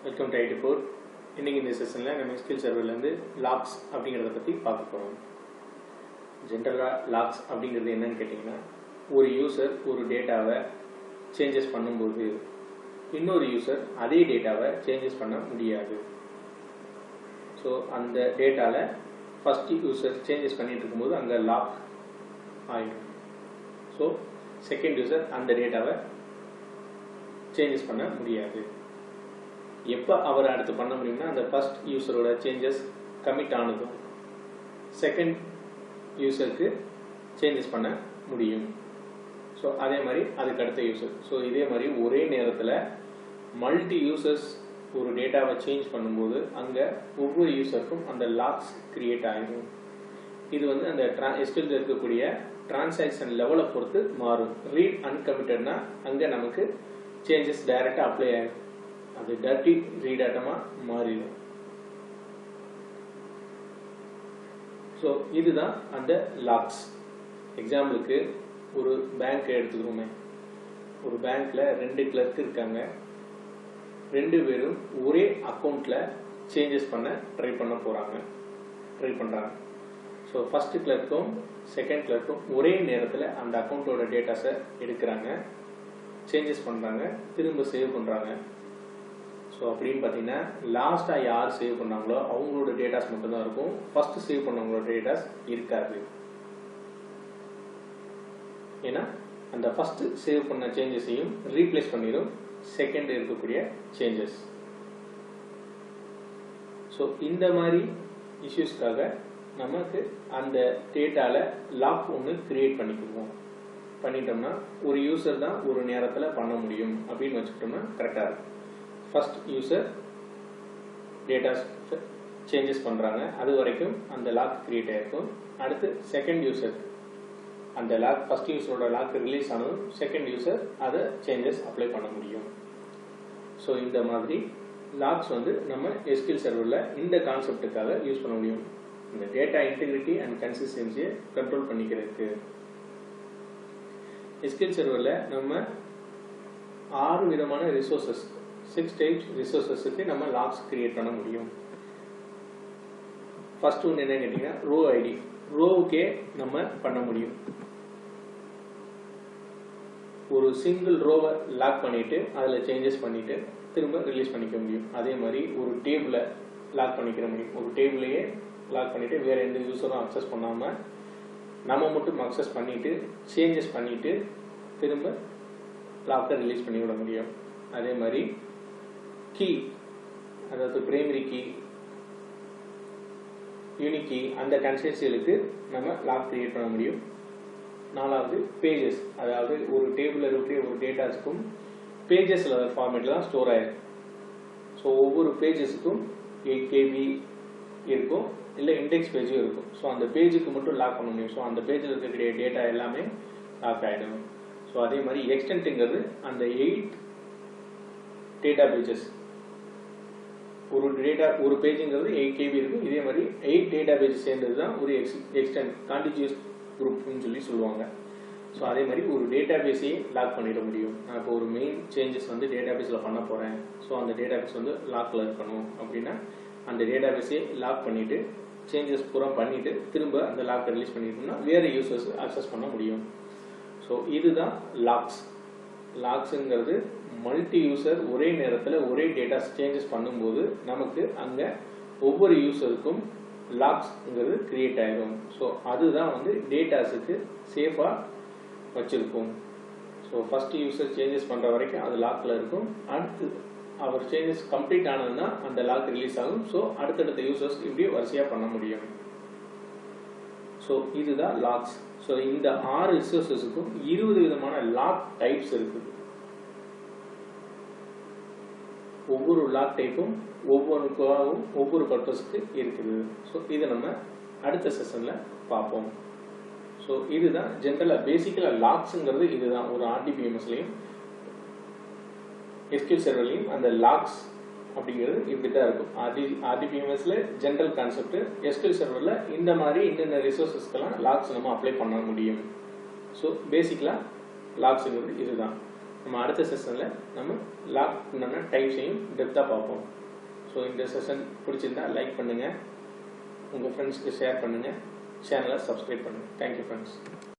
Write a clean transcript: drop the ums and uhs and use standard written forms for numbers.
Welcome to IT4. இன்னைக்கு இந்த செஷனில் நம்ம SQL சர்வர்லேருந்து லாக்ஸ் அப்படிங்கிறத பற்றி பார்க்க போகிறோம். ஜென்ரலாக லாக்ஸ் அப்படிங்கிறது என்னன்னு கேட்டிங்கன்னா, ஒரு யூசர் ஒரு டேட்டாவை சேஞ்சஸ் பண்ணும்போது இன்னொரு யூசர் அதே டேட்டாவை சேஞ்சஸ் பண்ண முடியாது. ஸோ அந்த டேட்டாவில் ஃபஸ்ட்டு யூசர் சேஞ்சஸ் பண்ணிட்டு இருக்கும்போது அங்கே லாக் ஆகிடும். ஸோ செகண்ட் யூசர் அந்த டேட்டாவை சேஞ்சஸ் பண்ண முடியாது. எப்போ அவர் அடுத்து பண்ண முடியும்னா, அந்த ஃபர்ஸ்ட் யூசரோட சேஞ்சஸ் கமிட் ஆனதும் செகண்ட் யூசருக்கு சேஞ்சஸ் பண்ண முடியும். ஸோ அதே மாதிரி அதுக்கு அடுத்த யூசர். ஸோ இதே மாதிரி ஒரே நேரத்தில் மல்டி யூசர்ஸ் ஒரு டேட்டாவை சேஞ்ச் பண்ணும்போது அங்கே ஒவ்வொரு யூசருக்கும் அந்த லாக்ஸ் கிரியேட் ஆகிடும். இது அந்த SQL இருக்கக்கூடிய டிரான்சாக்ஷன் லெவலை பொறுத்து மாறும். ரீட் அன்கமிட்டட்னா அங்கே நமக்கு சேஞ்சஸ் டைரெக்டாக அப்ளை ஆகிடும். அது டர்ட்டி ரீட் ஆட்டமாக மாறிடும். ஸோ இதுதான் அந்த லாக்ஸ். எக்ஸாம்பிளுக்கு ஒரு பேங்க் எடுத்துக்கிறோமே. ஒரு பேங்க்ல 2 கிளர்க் இருக்காங்க. 2 பேரும் ஒரே அக்கௌண்ட்ல சேஞ்சஸ் பண்ண ட்ரை பண்றாங்க. ஸோ ஃபர்ஸ்ட் கிளர்க்கும் செகண்ட் கிளர்க்கும் ஒரே நேரத்தில் அந்த அக்கௌண்ட்டோட டேட்டாஸை எடுக்கிறாங்க, சேஞ்சஸ் பண்ணுறாங்க, திரும்ப சேவ் பண்ணுறாங்க. ஸோ அப்படின்னு பார்த்தீங்கன்னா, லாஸ்ட்டாக யார் சேவ் பண்ணாங்களோ அவங்களோட டேட்டாஸ் மட்டும்தான் இருக்கும். ஃபர்ஸ்ட் சேவ் பண்ணவங்களோட டேட்டாஸ் இருக்காது. ஏன்னா அந்த ஃபர்ஸ்ட் சேவ் பண்ண சேஞ்சஸையும் ரீப்ளேஸ் பண்ணிடும் செகண்ட் இருக்கக்கூடிய சேஞ்சஸ். ஸோ இந்த மாதிரி இஷ்யூஸ்க்காக நமக்கு அந்த டேட்டாவில் லாக் ஒன்று கிரியேட் பண்ணிட்டோம்னா ஒரு யூசர் தான் ஒரு நேரத்தில் பண்ண முடியும் அப்படின்னு வச்சுக்கிட்டோம்னா கரெக்டாக இருக்கும். ஃபர்ஸ்ட் யூசர் டேட்டாஸ் சேஞ்சஸ் பண்ணுறாங்க, அது வரைக்கும் அந்த லாக் கிரியேட் ஆகிருக்கும். அடுத்து செகண்ட் யூசர் அந்த லாக் ஃபர்ஸ்ட் யூசரோட லாக் ரிலீஸ் ஆனதும் செகண்ட் யூசர் அதை சேஞ்சஸ் அப்ளை பண்ண முடியும். ஸோ இந்த மாதிரி லாக்ஸ் நம்ம SQL சர்வரில் இந்த கான்செப்டுக்காக யூஸ் பண்ண முடியும். இந்த டேட்டா இன்டெகிரிட்டி அண்ட் கன்சிஸ்டன்சியை கண்ட்ரோல் பண்ணிக்கிறதுக்கு. SQL சர்வரில் நம்ம 6 விதமான ரிசோர்சஸ், 6 டைப்ஸ் ரிசோர்சஸுக்கு நம்ம லாக்ஸ் கிரியேட் பண்ண முடியும். ஃபர்ஸ்ட் ஒன்று என்ன கேட்டீங்கன்னா, ரோ ஐடி. ரோவுக்கே நம்ம பண்ண முடியும். ஒரு சிங்கிள் ரோவை லாக் பண்ணிட்டு அதில் சேஞ்சஸ் பண்ணிட்டு திரும்ப ரிலீஸ் பண்ணிக்க முடியும். அதே மாதிரி ஒரு டேபிளை லாக் பண்ணிக்கிற முடியும். ஒரு டேபிளையே லாக் பண்ணிட்டு வேற எந்த யூஸரும் அக்சஸ் பண்ணாமல் நம்ம மட்டும் அக்சஸ் பண்ணிட்டு சேஞ்சஸ் பண்ணிட்டு திரும்ப லாக்கை ரிலீஸ் பண்ணி விட முடியும். அதே மாதிரி கீ, அதாவது பிரைமரி கீ, யூனிக் கீ, அந்த கன்ஸ்டன்சிகளுக்கு நம்ம லாக் கிரியேட் பண்ண முடியும். 4வது பேஜஸ், அதாவது ஒரு டேபிளில் இருக்கக்கூடிய ஒரு டேட்டாஸுக்கும் பேஜஸ் ஃபார்மேட்டில் தான் ஸ்டோர் ஆகிருக்கு. ஸோ ஒவ்வொரு பேஜஸுக்கும் 8 KB இருக்கும், இல்லை இண்டெக்ஸ் பேஜும் இருக்கும். ஸோ அந்த பேஜுக்கு மட்டும் லாக் பண்ண முடியும். ஸோ அந்த பேஜில் இருக்கக்கூடிய டேட்டா எல்லாமே லாக் ஆகிடும். ஸோ அதே மாதிரி எக்ஸ்டென்ட்டுங்கிறது அந்த 8 டேட்டா பேஜஸ், ஒரு பேஜுங்கிறது 8 KB இருக்கும். இதே மாதிரி 8 டேட்டா பேஜ் சேர்ந்தது தான் ஒரு எக்ஸ்டென்ட் கான்டிஜியஸ் குரூப்னு சொல்லுவாங்க. ஸோ அதே மாதிரி ஒரு டேட்டா பேஸையே லாக் பண்ணிட முடியும். நான் இப்போ ஒரு மெயின் சேஞ்சஸ் டேட்டா பேஸில் பண்ண போகிறேன். ஸோ அந்த டேட்டா பேஸ் லாக்கில் இருக்கணும் அப்படின்னா அந்த டேட்டா பேஸையே லாக் பண்ணிவிட்டு சேஞ்சஸ் பூரா பண்ணிவிட்டு திரும்ப அந்த லாக்கை ரிலீஸ் பண்ணிட்டோம்னா வேறு யூசர்ஸ் அக்சஸ் பண்ண முடியும். ஸோ இதுதான் லாக்ஸ். லாக்ஸுங்கிறது மல்டி யூசர் ஒரே நேரத்தில் ஒரே டேட்டா சேஞ்சஸ் பண்ணும்போது நமக்கு அங்கே ஒவ்வொரு யூசருக்கும் லாக்ஸ்ங்கிறது கிரியேட் ஆகிடும். ஸோ அதுதான் டேட்டாஸுக்கு சேஃபாக வச்சுருக்கும். ஸோ ஃபர்ஸ்ட் யூசர் சேஞ்சஸ் பண்ணுற வரைக்கும் அது லாக்கில் இருக்கும். அடுத்து அவர் சேஞ்சஸ் கம்ப்ளீட் ஆனதுன்னா அந்த லாக் ரிலீஸ் ஆகும். ஸோ அடுத்தடுத்த யூசர்ஸ் இப்படி வரிசையாக பண்ண முடியும். ஸோ இதுதான் லாக்ஸ். ஸோ இந்த 6 ரிசோர்ஸஸுக்கும் 20 விதமான லாக் டைப்ஸ் இருக்குது. ஒவ்வொரு லாக் டைப்பும் ஒவ்வொருக்காகவும் ஒவ்வொரு பர்பஸ்க்கு இருக்குது. ஸோ இதை நம்ம அடுத்த செஷனில் பார்ப்போம். ஸோ இதுதான் ஜென்ரலாக பேசிக்கலாக லாக்ஸுங்கிறது இதுதான். ஒரு RDBMSலையும் SQL சர்வர்லையும் அந்த லாக்ஸ் அப்படிங்கிறது இப்படி தான் இருக்கும். RDBMSல ஜென்ரல் கான்செப்ட், SQL சர்வரில் இந்த மாதிரி இந்த ரிசோர்ஸஸ்க்கெல்லாம் லாக்ஸ் நம்ம அப்ளை பண்ண முடியும். ஸோ பேசிக்கலாக லாக்ஸுங்கிறது இதுதான். நம்ம அடுத்த செஷனில் நம்ம லாக் பண்ண டைப்ஸையும் டெப்த்தாக பார்ப்போம். ஸோ இந்த செஷன் பிடிச்சிருந்தா லைக் பண்ணுங்கள், உங்கள் ஃப்ரெண்ட்ஸ்க்கு ஷேர் பண்ணுங்கள், சேனலை சப்ஸ்கிரைப் பண்ணுங்கள். Thank you friends.